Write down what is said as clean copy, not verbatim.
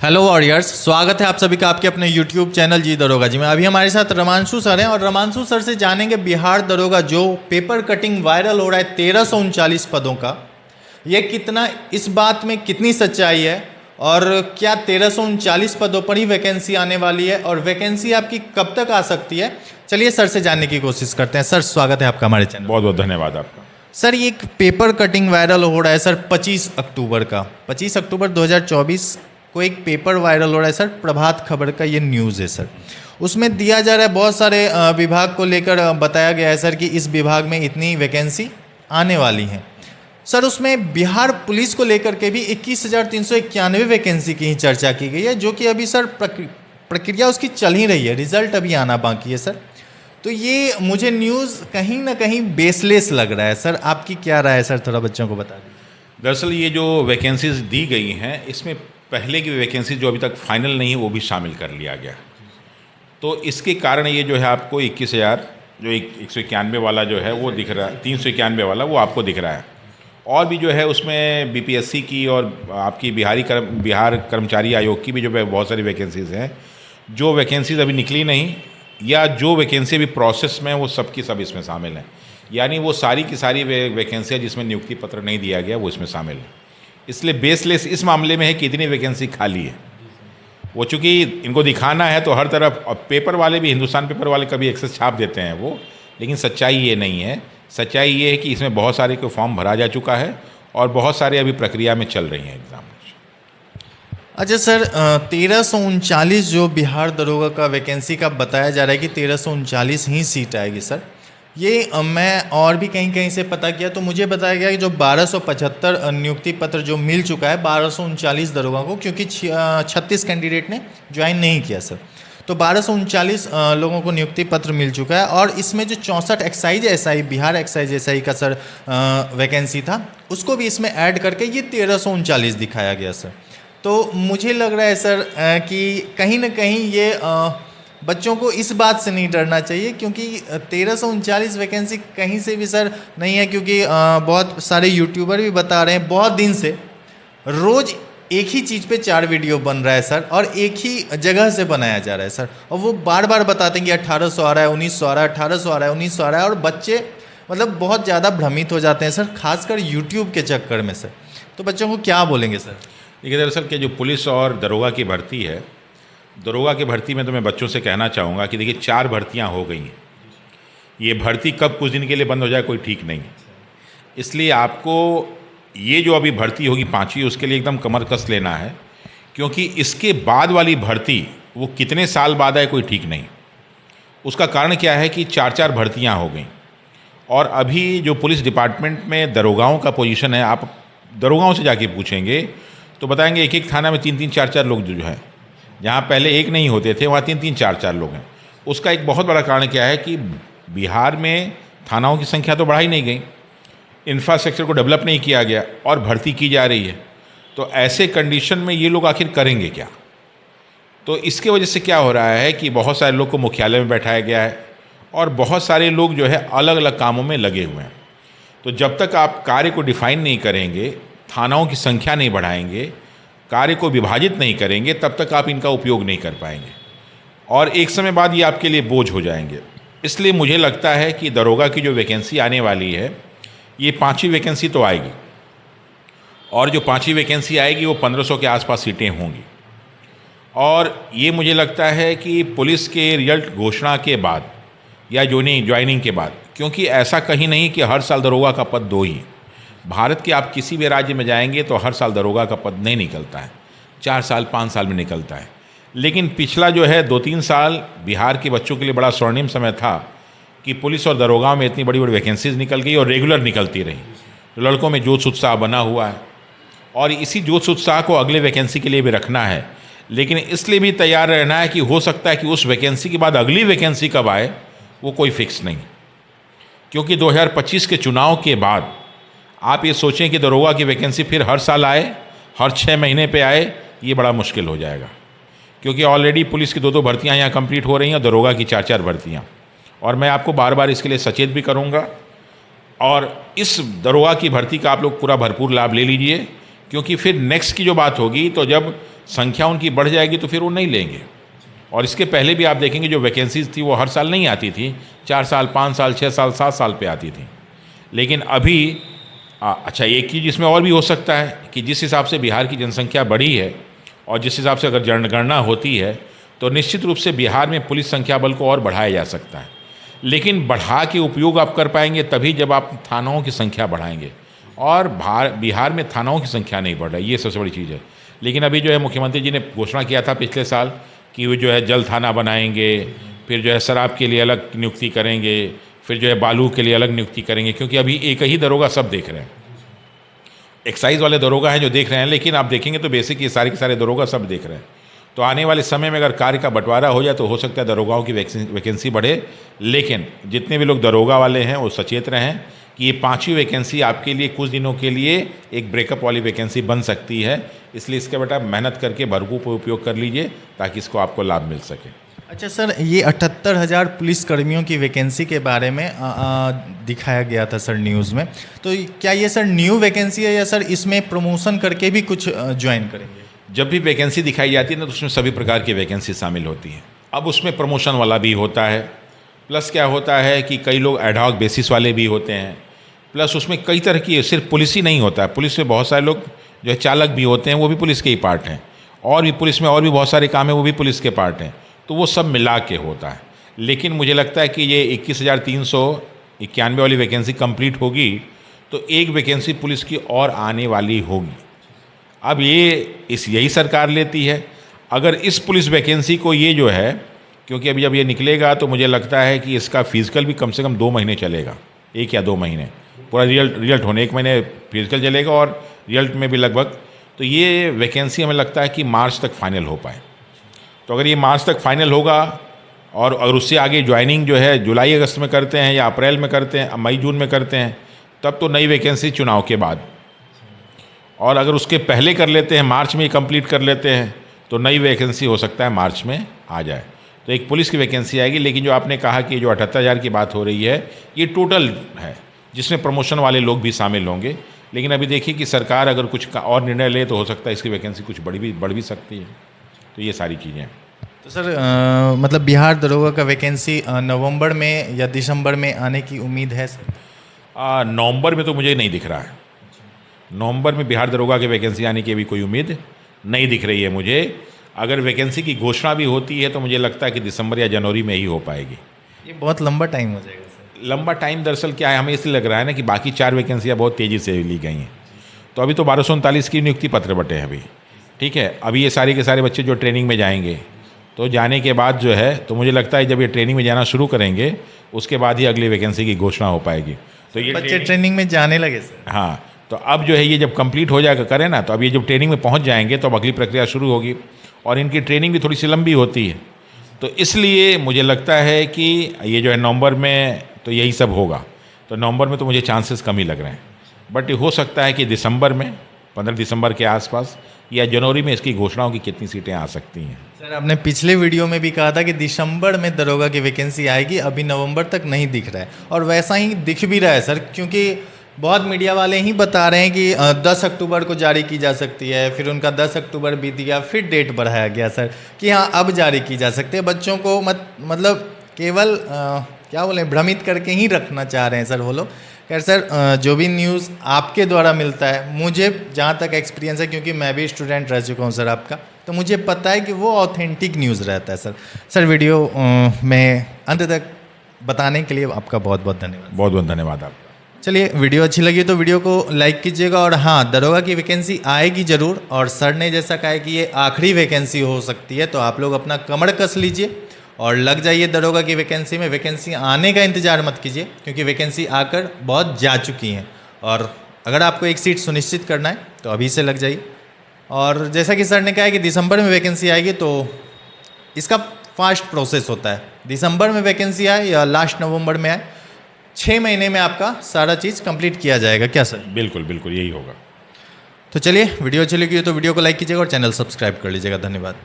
Hello warriors, स्वागत है आप सभी का आपके अपने यूट्यूब चैनल जी दरोगा जी में। अभी हमारे साथ रमांशु सर हैं और रमांशु सर से जानेंगे बिहार दरोगा जो पेपर कटिंग वायरल हो रहा है 1339 पदों का, ये कितना, इस बात में कितनी सच्चाई है और क्या 1339 पदों पर ही वैकेंसी आने वाली है और वैकेंसी आपकी कब तक आ सकती है। चलिए सर से जानने की कोशिश करते हैं। सर स्वागत है आपका हमारे चैनल। बहुत बहुत धन्यवाद आपका। सर ये एक पेपर कटिंग वायरल हो रहा है सर 25 अक्टूबर का, 25 अक्टूबर 2024 को एक पेपर वायरल हो रहा है सर, प्रभात खबर का ये न्यूज़ है सर। उसमें दिया जा रहा है बहुत सारे विभाग को लेकर बताया गया है सर कि इस विभाग में इतनी वैकेंसी आने वाली हैं सर। उसमें बिहार पुलिस को लेकर के भी 21,391 वैकेंसी की ही चर्चा की गई है, जो कि अभी सर प्रक्रिया उसकी चल ही रही है, रिजल्ट अभी आना बाकी है सर। तो ये मुझे न्यूज़ कहीं ना कहीं बेसलेस लग रहा है सर, आपकी क्या राय है सर, थोड़ा बच्चों को बता दीजिए। दरअसल ये जो वैकेंसीज दी गई हैं इसमें पहले की वैकेंसी जो अभी तक फाइनल नहीं है वो भी शामिल कर लिया गया। तो इसके कारण ये जो है आपको 21,000 जो 191 वाला जो है वो दिख रहा है, 391 वाला वो आपको दिख रहा है। और भी जो है उसमें बीपीएससी की और आपकी बिहार कर्मचारी आयोग की भी जो बहुत सारी वैकेंसीज़ हैं। जो वैकेंसीज अभी निकली नहीं या जो वैकेंसी अभी प्रोसेस में वो सब की सब इसमें शामिल हैं, यानी वो सारी की सारी वैकेंसियाँ जिसमें नियुक्ति पत्र नहीं दिया गया वो इसमें शामिल है। इसलिए बेसलेस इस मामले में है कि इतनी वैकेंसी खाली है। वो चूँकि इनको दिखाना है तो हर तरफ, और पेपर वाले भी, हिंदुस्तान पेपर वाले कभी एक्सेस छाप देते हैं वो, लेकिन सच्चाई ये नहीं है। सच्चाई ये है कि इसमें बहुत सारे को फॉर्म भरा जा चुका है और बहुत सारे अभी प्रक्रिया में चल रही हैं एग्ज़ाम। अच्छा सर, 1339 जो बिहार दरोगा का वैकेंसी का बताया जा रहा है कि 1339 ही सीट आएगी सर, ये मैं और भी कहीं कहीं से पता किया तो मुझे बताया गया कि जो 1275 नियुक्ति पत्र जो मिल चुका है 1239 दरोगा को, क्योंकि 36 कैंडिडेट ने ज्वाइन नहीं किया सर, तो 1239 लोगों को नियुक्ति पत्र मिल चुका है। और इसमें जो 64 excise SI, Bihar excise SI का सर वैकेंसी था, उसको भी इसमें ऐड करके ये 1339 दिखाया गया सर। तो मुझे लग रहा है सर कि कहीं ना कहीं ये बच्चों को इस बात से नहीं डरना चाहिए, क्योंकि 1339 वैकेंसी कहीं से भी सर नहीं है, क्योंकि बहुत सारे यूट्यूबर भी बता रहे हैं बहुत दिन से रोज़ एक ही चीज़ पे 4 वीडियो बन रहा है सर, और एक ही जगह से बनाया जा रहा है सर, और वो बार बार बताते हैं कि 1800 आ रहा है, 1900 आ रहा है, 1800 आ रहा है, 1900 आ रहा है, और बच्चे मतलब बहुत ज़्यादा भ्रमित हो जाते हैं सर, खासकर यूट्यूब के चक्कर में सर। तो बच्चों को क्या बोलेंगे सर? देखिए दरअसल कि जो पुलिस और दरोगा की भर्ती है, दरोगा की भर्ती में तो मैं बच्चों से कहना चाहूँगा कि देखिए 4 भर्तियाँ हो गई हैं। ये भर्ती कब कुछ दिन के लिए बंद हो जाए कोई ठीक नहीं, इसलिए आपको ये जो अभी भर्ती होगी 5वीं, उसके लिए एकदम कमर कस लेना है, क्योंकि इसके बाद वाली भर्ती वो कितने साल बाद आए कोई ठीक नहीं। उसका कारण क्या है कि 4-4 भर्तियाँ हो गई, और अभी जो पुलिस डिपार्टमेंट में दरोगाओं का पोजीशन है, आप दरोगाओं से जाके पूछेंगे तो बताएंगे एक एक थाना में 3-3, 4-4 लोग जो है, जहाँ पहले एक नहीं होते थे वहाँ 3-3, 4-4 लोग हैं। उसका एक बहुत बड़ा कारण क्या है कि बिहार में थानाओं की संख्या तो बढ़ाई नहीं गई, इंफ्रास्ट्रक्चर को डेवलप नहीं किया गया और भर्ती की जा रही है। तो ऐसे कंडीशन में ये लोग आखिर करेंगे क्या? तो इसके वजह से क्या हो रहा है कि बहुत सारे लोग को मुख्यालय में बैठाया गया है और बहुत सारे लोग जो है अलग अलग कामों में लगे हुए हैं। तो जब तक आप कार्य को डिफाइन नहीं करेंगे, थानाओं की संख्या नहीं बढ़ाएंगे, कार्य को विभाजित नहीं करेंगे, तब तक आप इनका उपयोग नहीं कर पाएंगे और एक समय बाद ये आपके लिए बोझ हो जाएंगे। इसलिए मुझे लगता है कि दरोगा की जो वैकेंसी आने वाली है, ये 5वीं वैकेंसी तो आएगी, और जो 5वीं वैकेंसी आएगी वो 1500 के आसपास सीटें होंगी। और ये मुझे लगता है कि पुलिस के रिजल्ट घोषणा के बाद या ज्वाइनिंग के बाद, क्योंकि ऐसा कहीं नहीं कि हर साल दरोगा का पद 2 ही। भारत के आप किसी भी राज्य में जाएंगे तो हर साल दरोगा का पद नहीं निकलता है, 4 साल 5 साल में निकलता है। लेकिन पिछला जो है 2-3 साल बिहार के बच्चों के लिए बड़ा स्वर्णिम समय था कि पुलिस और दरोगा में इतनी बड़ी बड़ी वैकेंसीज निकल गई और रेगुलर निकलती रही। तो लड़कों में जोश उत्साह बना हुआ है और इसी जोश उत्साह को अगले वैकेंसी के लिए भी रखना है, लेकिन इसलिए भी तैयार रहना है कि हो सकता है कि उस वैकेंसी के बाद अगली वैकेंसी कब आए वो कोई फिक्स नहीं, क्योंकि 2025 के चुनाव के बाद आप ये सोचें कि दरोगा की वैकेंसी फिर हर साल आए, हर 6 महीने पे आए, ये बड़ा मुश्किल हो जाएगा। क्योंकि ऑलरेडी पुलिस की 2-2 भर्तियाँ यहाँ कंप्लीट हो रही हैं और दरोगा की 4-4 भर्तियाँ, और मैं आपको बार बार इसके लिए सचेत भी करूँगा। और इस दरोगा की भर्ती का आप लोग पूरा भरपूर लाभ ले लीजिए, क्योंकि फिर नेक्स्ट की जो बात होगी तो जब संख्या उनकी बढ़ जाएगी तो फिर वो नहीं लेंगे। और इसके पहले भी आप देखेंगे जो वैकेंसीज थी वो हर साल नहीं आती थी, 4 साल 5 साल 6 साल 7 साल पे आती थी। लेकिन अभी अच्छा, एक चीज़ इसमें और भी हो सकता है कि जिस हिसाब से बिहार की जनसंख्या बढ़ी है और जिस हिसाब से अगर जनगणना होती है तो निश्चित रूप से बिहार में पुलिस संख्या बल को और बढ़ाया जा सकता है। लेकिन बढ़ा के उपयोग आप कर पाएंगे तभी जब आप थानाओं की संख्या बढ़ाएंगे, और बिहार में थानाओं की संख्या नहीं बढ़ रही, ये सबसे बड़ी चीज़ है। लेकिन अभी जो है मुख्यमंत्री जी ने घोषणा किया था पिछले साल कि वो जो है जल थाना बनाएंगे, फिर जो है शराब के लिए अलग नियुक्ति करेंगे, फिर जो है बालू के लिए अलग नियुक्ति करेंगे, क्योंकि अभी एक ही दरोगा सब देख रहे हैं। एक्साइज वाले दरोगा हैं जो देख रहे हैं, लेकिन आप देखेंगे तो बेसिक ये सारे के सारे दरोगा सब देख रहे हैं। तो आने वाले समय में अगर कार्य का बंटवारा हो जाए तो हो सकता है दरोगाओं की वैकेंसी बढ़े। लेकिन जितने भी लोग दरोगा वाले हैं वो सचेत रहें कि ये 5वीं वैकेंसी आपके लिए कुछ दिनों के लिए एक ब्रेकअप वाली वैकेंसी बन सकती है। इसलिए इसका बेटा मेहनत करके भरपूर उपयोग कर लीजिए ताकि इसको आपको लाभ मिल सके। अच्छा सर, ये 78,000 पुलिस कर्मियों की वैकेंसी के बारे में दिखाया गया था सर न्यूज़ में, तो क्या ये सर न्यू वैकेंसी है या सर इसमें प्रमोशन करके भी कुछ ज्वाइन करेंगे? जब भी वैकेंसी दिखाई जाती है ना तो उसमें सभी प्रकार की वैकेंसी शामिल होती हैं। अब उसमें प्रमोशन वाला भी होता है, प्लस क्या होता है कि कई लोग एडहॉक बेसिस वाले भी होते हैं, प्लस उसमें कई तरह की, सिर्फ पुलिस ही नहीं होता है, पुलिस में बहुत सारे लोग जो है चालक भी होते हैं, वो भी पुलिस के ही पार्ट हैं, और भी पुलिस में और भी बहुत सारे काम हैं वो भी पुलिस के पार्ट हैं। तो वो सब मिला के होता है। लेकिन मुझे लगता है कि ये 21,391 वाली वैकेंसी कंप्लीट होगी तो एक वैकेंसी पुलिस की और आने वाली होगी। अब ये यही सरकार लेती है। अगर इस पुलिस वैकेंसी को ये जो है, क्योंकि अभी जब ये निकलेगा तो मुझे लगता है कि इसका फिजिकल भी कम से कम 2 महीने चलेगा, 1 या 2 महीने पूरा रिजल्ट होने, 1 महीने फिजिकल चलेगा और रिजल्ट में भी लगभग। तो ये वैकेंसी हमें लगता है कि मार्च तक फाइनल हो पाए। तो अगर ये मार्च तक फाइनल होगा और अगर उससे आगे ज्वाइनिंग जो है जुलाई अगस्त में करते हैं या अप्रैल में करते हैं, मई जून में करते हैं, तब तो नई वैकेंसी चुनाव के बाद। और अगर उसके पहले कर लेते हैं, मार्च में ही कंप्लीट कर लेते हैं, तो नई वैकेंसी हो सकता है मार्च में आ जाए। तो एक पुलिस की वैकेंसी आएगी। लेकिन जो आपने कहा कि जो 78,000 की बात हो रही है ये टोटल है, जिसमें प्रमोशन वाले लोग भी शामिल होंगे। लेकिन अभी देखिए कि सरकार अगर कुछ और निर्णय ले तो हो सकता है इसकी वैकेंसी कुछ बढ़ भी सकती है। तो ये सारी चीज़ें हैं। तो सर मतलब बिहार दरोगा का वैकेंसी नवंबर में या दिसंबर में आने की उम्मीद है सर? नवंबर में तो मुझे नहीं दिख रहा है। नवंबर में बिहार दरोगा की वैकेंसी आने की अभी कोई उम्मीद नहीं दिख रही है मुझे। अगर वैकेंसी की घोषणा भी होती है तो मुझे लगता है कि दिसंबर या जनवरी में ही हो पाएगी। ये बहुत लंबा टाइम हो जाएगा सर। लंबा टाइम दरअसल क्या है, हमें इसलिए लग रहा है ना कि बाकी 4 वैकेंसियाँ बहुत तेज़ी से ली गई हैं। तो अभी तो 1239 की नियुक्ति पत्र बटे हैं अभी, ठीक है। अभी ये सारे के सारे बच्चे जो ट्रेनिंग में जाएंगे, तो जाने के बाद जो है, तो मुझे लगता है जब ये ट्रेनिंग में जाना शुरू करेंगे उसके बाद ही अगली वैकेंसी की घोषणा हो पाएगी। तो ये बच्चे ट्रेनिंग में जाने लगे सर? हाँ, तो अब जो है ये जब कंप्लीट हो जाएगा करें ना, तो अब ये जब ट्रेनिंग में पहुंच जाएंगे तो अब अगली प्रक्रिया शुरू होगी। और इनकी ट्रेनिंग भी थोड़ी सी लंबी होती है, तो इसलिए मुझे लगता है कि ये जो है नवंबर में तो यही सब होगा। तो नवंबर में तो मुझे चांसेस कम ही लग रहे हैं, बट हो सकता है कि दिसंबर में, 15 दिसंबर के आसपास या जनवरी में इसकी घोषणाओं की कितनी सीटें आ सकती हैं। सर आपने पिछले वीडियो में भी कहा था कि दिसंबर में दरोगा की वैकेंसी आएगी, अभी नवंबर तक नहीं दिख रहा है, और वैसा ही दिख भी रहा है सर, क्योंकि बहुत मीडिया वाले ही बता रहे हैं कि 10 अक्टूबर को जारी की जा सकती है, फिर उनका 10 अक्टूबर बीत गया, फिर डेट बढ़ाया गया सर कि हाँ अब जारी की जा सकती है। बच्चों को मतलब केवल क्या बोलें, भ्रमित करके ही रखना चाह रहे हैं सर वो लोग। खैर सर, जो भी न्यूज़ आपके द्वारा मिलता है, मुझे जहाँ तक एक्सपीरियंस है, क्योंकि मैं भी स्टूडेंट रह चुका हूँ सर आपका, तो मुझे पता है कि वो ऑथेंटिक न्यूज़ रहता है सर वीडियो में अंत तक बताने के लिए आपका बहुत बहुत धन्यवाद। बहुत बहुत धन्यवाद आपका। चलिए, वीडियो अच्छी लगी तो वीडियो को लाइक कीजिएगा, और हाँ, दरोगा की वैकेंसी आएगी ज़रूर, और सर ने जैसा कहा है कि ये आखिरी वैकेंसी हो सकती है, तो आप लोग अपना कमर कस लीजिए और लग जाइए दरोगा की वैकेंसी में। वैकेंसी आने का इंतज़ार मत कीजिए, क्योंकि वैकेंसी आकर बहुत जा चुकी हैं, और अगर आपको एक सीट सुनिश्चित करना है तो अभी से लग जाइए। और जैसा कि सर ने कहा है कि दिसंबर में वैकेंसी आएगी, तो इसका फास्ट प्रोसेस होता है। दिसंबर में वैकेंसी आए या लास्ट नवंबर में आए, 6 महीने में आपका सारा चीज़ कंप्लीट किया जाएगा। क्या सर? बिल्कुल बिल्कुल यही होगा। तो चलिए, वीडियो अच्छी लगी हो तो वीडियो को लाइक कीजिएगा और चैनल सब्सक्राइब कर लीजिएगा। धन्यवाद।